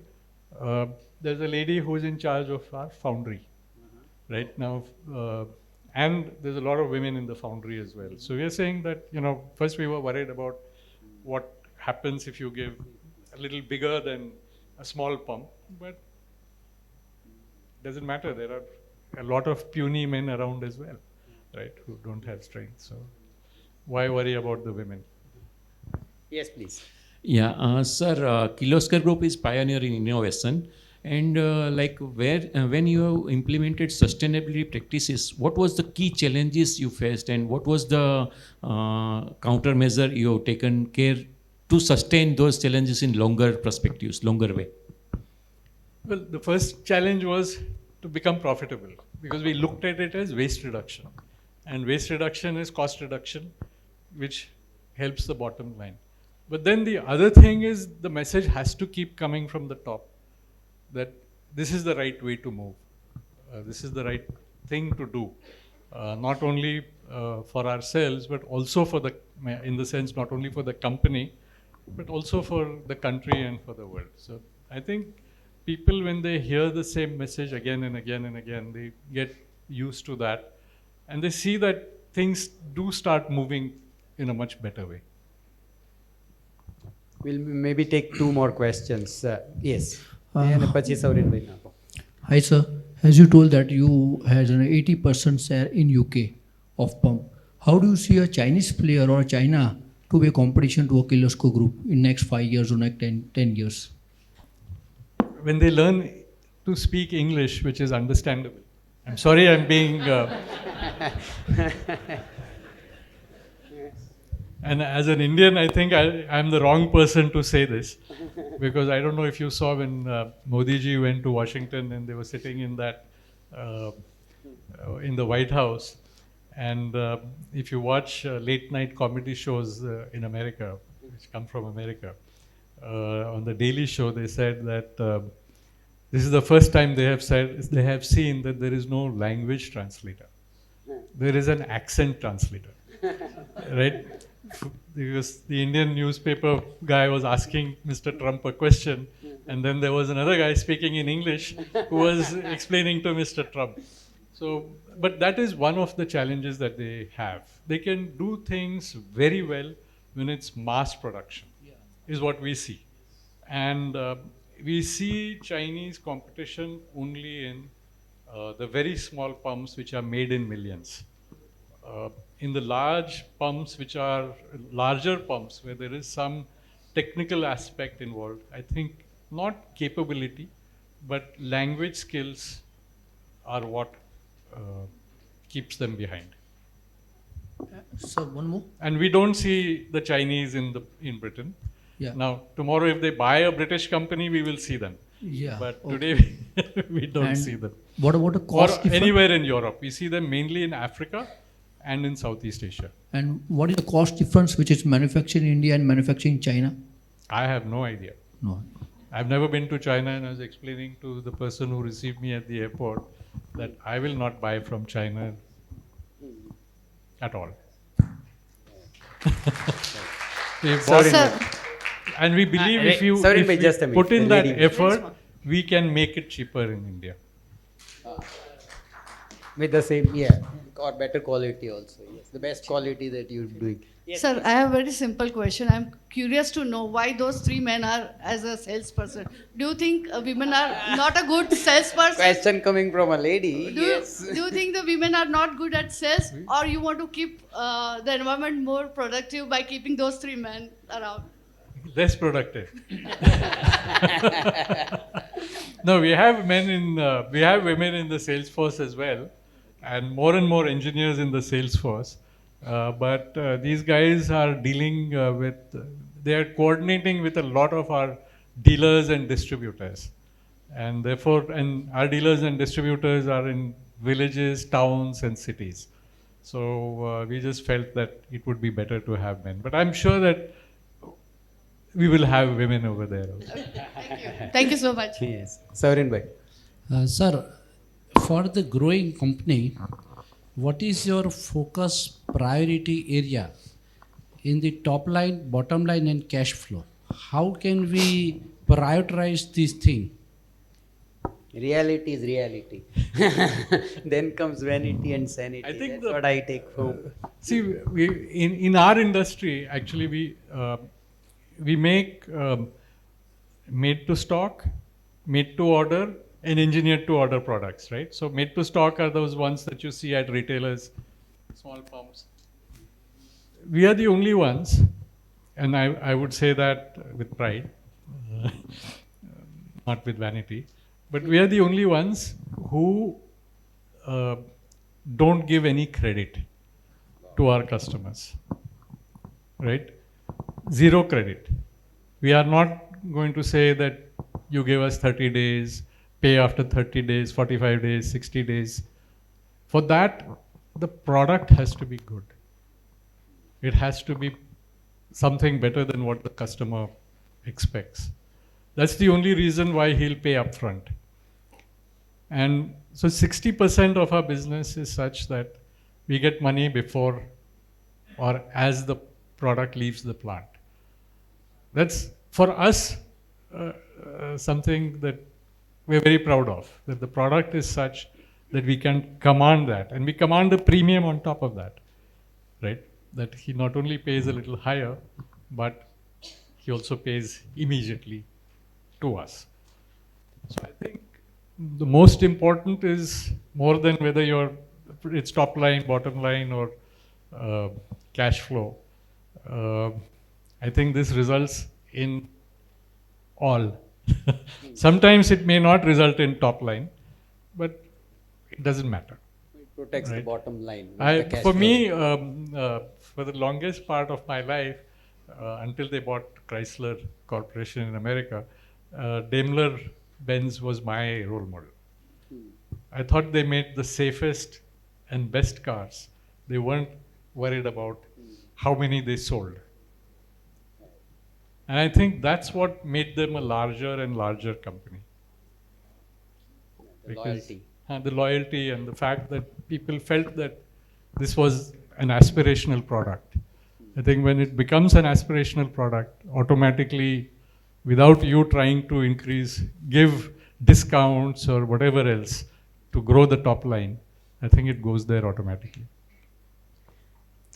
there's a lady who's in charge of our foundry. Right now, and there's a lot of women in the foundry as well. So we are saying that, first we were worried about what happens if you give a little bigger than a small pump, but it doesn't matter. There are a lot of puny men around as well, right, who don't have strength. So why worry about the women? Yes, please. Yeah, sir, Kirloskar Group is pioneer in innovation. And when you implemented sustainability practices, what was the key challenges you faced, and what was the countermeasure you have taken care to sustain those challenges in longer perspectives, longer way? Well, the first challenge was to become profitable, because we looked at it as waste reduction. And waste reduction is cost reduction, which helps the bottom line. But then the other thing is, the message has to keep coming from the top, that this is the right way to move. This is the right thing to do. not only for ourselves, but also for the, in the sense, not only for the company, but also for the country and for the world. So I think people, when they hear the same message again and again and again, they get used to that, and they see that things do start moving in a much better way. We'll maybe take two more questions. Yes. And પછી સૌરીનભાઈ નાખો. Hi sir, as you told that you had an 80% share in UK of pump. How do you see a Chinese player or China to be a competition to a Kirloskar group in next 5 years or next 10 years? When they learn to speak English, which is understandable. I'm sorry, I'm being... and as an Indian, I think I'm the wrong person to say this, because I don't know if you saw when Modi ji went to Washington and they were sitting in that, in the White House. And if you watch late night comedy shows in America, which come from America, on the Daily Show, they said that this is the first time they have seen that there is no language translator. There is an accent translator, right? Because the Indian newspaper guy was asking Mr. Trump a question, and then there was another guy speaking in English who was explaining to Mr. Trump. So, but that is one of the challenges that they have. They can do things very well when it's mass production, is what we see. And we see Chinese competition only in the very small pumps which are made in millions. In the large pumps, which are larger pumps, where there is some technical aspect involved, I think not capability, but language skills are what keeps them behind. Sir, one more. And we don't see the Chinese in Britain. Yeah. Now, tomorrow if they buy a British company, we will see them. Yeah. But okay. today we don't And see them. What about the Or cost difference? anywhere in Europe. We see them mainly in Africa and in Southeast Asia. And what is the cost difference which is manufactured in India and manufactured in China? I have no idea. No. I've never been to China, and I was explaining to the person who received me at the airport that I will not buy from China at all. They've bought- Sir, and we believe if you Sorry, if we just a minute. put in that Lady. effort, we can make it cheaper in India. With the same, or better quality also. Yes, the best quality that you're doing. Sir, I have a very simple question. I'm curious to know why those three men are as a salesperson. Do you think women are not a good salesperson? Question coming from a lady. Do Yes. you think the women are not good at sales, or you want to keep the environment more productive by keeping those three men around? Less productive. No, we have women in the sales force as well, and more engineers in the sales force. But these guys are dealing they are coordinating with a lot of our dealers and distributors. And therefore, and our dealers and distributors are in villages, towns, and cities. So we just felt that it would be better to have men. But I'm sure that we will have women over there also. Thank you so much. Yes. Savan bhai. Sir, for the growing company, what is your focus priority area in the top line, bottom line, and cash flow? How can we prioritize this thing? Reality is reality. Then comes vanity and sanity. I think That's what I take home. See, in our industry, actually, we make made to stock, made to order, and engineered to order products, right? So made to stock are those ones that you see at retailers, small pumps. We are the only ones, and I would say that with pride, not with vanity, but we are the only ones who don't give any credit to our customers, right? Zero credit. We are not going to say that you give us 30 days, pay after 30 days, 45 days, 60 days. For that, the product has to be good. It has to be something better than what the customer expects. That's the only reason why he'll pay upfront. And so 60% of our business is such that we get money before or as the product leaves the plant. That's for us something that we're very proud of, that the product is such that we can command that, and we command a premium on top of that, right? That he not only pays a little higher, but he also pays immediately to us. So I think the most important is more than whether it's top line, bottom line, or cash flow. I think this results in all. Sometimes it may not result in top line, but it doesn't matter. It protects the Right. bottom line. For me, for the longest part of my life, until they bought Chrysler Corporation in America, Daimler-Benz was my role model. I thought they made the safest and best cars. They weren't worried about how many they sold. And I think that's what made them a larger and larger company. Loyalty. The loyalty and the fact that people felt that this was an aspirational product. I think when it becomes an aspirational product, automatically, without you trying to give discounts or whatever else to grow the top line, I think it goes there automatically.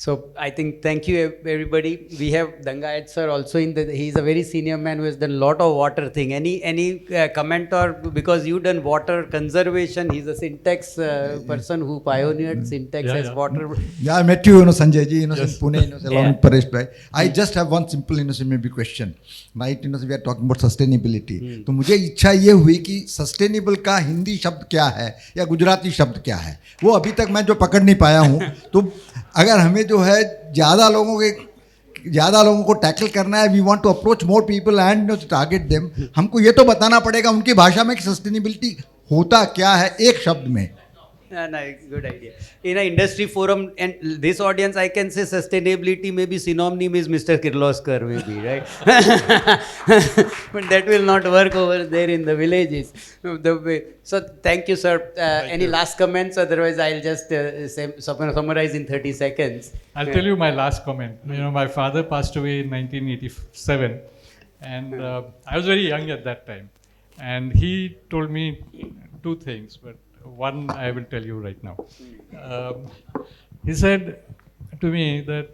So I think, thank you everybody. We have Dangayat sir also he's a very senior man who has done a lot of water thing. Any comment, or because you done water conservation, he's a syntax person who pioneered syntax as water. Yeah, I met you, Sanjay ji, in Yes. Pune, along with Paresh bhai. I just have one simple, maybe question. Right, we are talking about sustainability. तो मुझे इच्छा ये हुई कि sustainable का हिंदी शब्द क्या है या गुजराती शब्द क्या है, वो अभी तक मैं जो पकड़ नहीं पाया हूँ. तो अगर हमें जो है ज़्यादा लोगों को टैकल करना है, we want to approach more people and target them, हमको ये तो बताना पड़ेगा उनकी भाषा में कि सस्टेनेबिलिटी होता क्या है एक शब्द में. No, good idea. In an industry forum, and this audience, I can say sustainability may be synonym is Mr. Kirloskar, maybe, right? But that will not work over there in the villages. So thank you, sir. Any last comments? Otherwise, I'll just summarize in 30 seconds. I'll tell you my last comment. My father passed away in 1987, and I was very young at that time. And he told me two things, but one I will tell you right now. He said to me that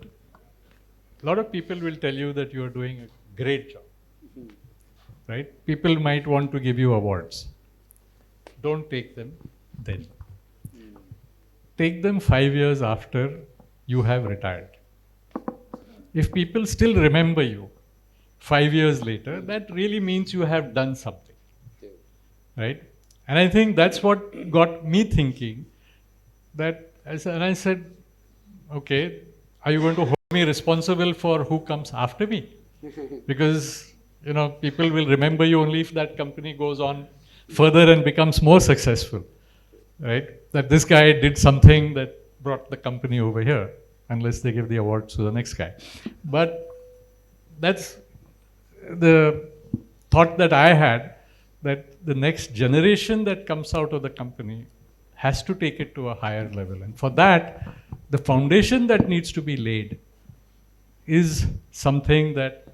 a lot of people will tell you that you are doing a great job, right? People might want to give you awards. Don't take them then. Take them 5 years after you have retired. If people still remember you 5 years later, that really means you have done something, right? And I think that's what got me thinking that, and I said, okay, are you going to hold me responsible for who comes after me? Because, people will remember you only if that company goes on further and becomes more successful, right? That this guy did something that brought the company over here, unless they give the award to the next guy. But that's the thought that I had, that the next generation that comes out of the company has to take it to a higher level. And for that, the foundation that needs to be laid is something that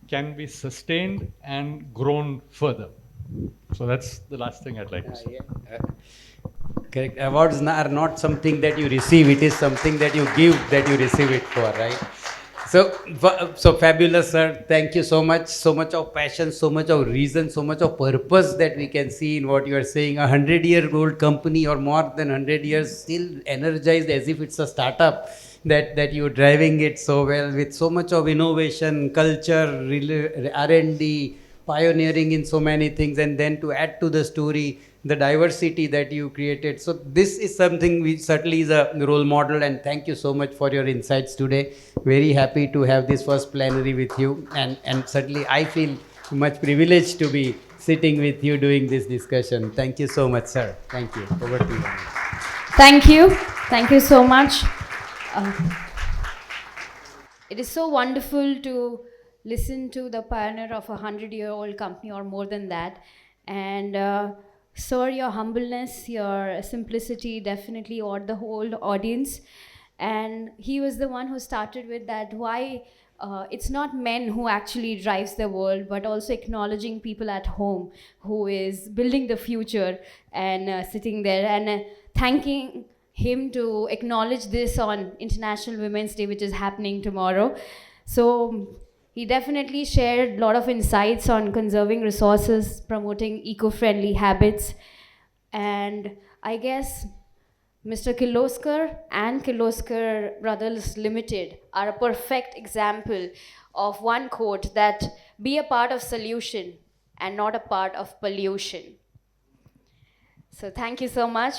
can be sustained and grown further. So that's the last thing I'd like to say. Correct. Awards are not something that you receive, it is something that you give, that you receive it for, right? So fabulous, sir. Thank you so much. So much of passion, so much of reason, so much of purpose that we can see in what you are saying. A 100-year-old company or more than 100 years still energized as if it's a startup. That you're driving it so well with so much of innovation, culture, R&D, pioneering in so many things, and then to add to the story, the diversity that you created. So this is something which certainly is a role model, and thank you so much for your insights today. Very happy to have this first plenary with you, and certainly I feel much privileged to be sitting with you doing this discussion. Thank you so much, sir. Thank you. Over to you. Thank you. Thank you so much. It is so wonderful to listen to the pioneer of a 100-year-old company or more than that, and Sir, your humbleness, your simplicity definitely awed the whole audience. And he was the one who started with that why it's not men who actually drives the world, but also acknowledging people at home who is building the future and sitting there and thanking him to acknowledge this on International Women's Day, which is happening tomorrow. So he definitely shared a lot of insights on conserving resources, promoting eco-friendly habits, and I guess Mr. Kirloskar and Kirloskar Brothers Limited are a perfect example of one quote that be a part of solution and not a part of pollution. So thank you so much.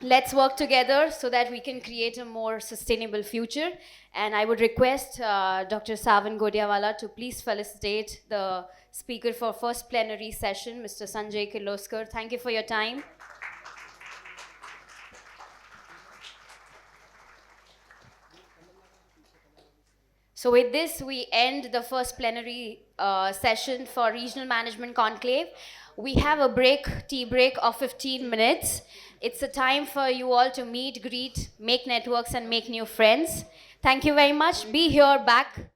Let's work together so that we can create a more sustainable future. And I would request Dr. Savan Godiawala to please felicitate the speaker for first plenary session, Mr. Sanjay Kirloskar. Thank you for your time. So with this, we end the first plenary session for Regional Management Conclave. We have a break, tea break of 15 minutes. It's a time for you all to meet, greet, make networks, and make new friends. Thank you very much. Be here back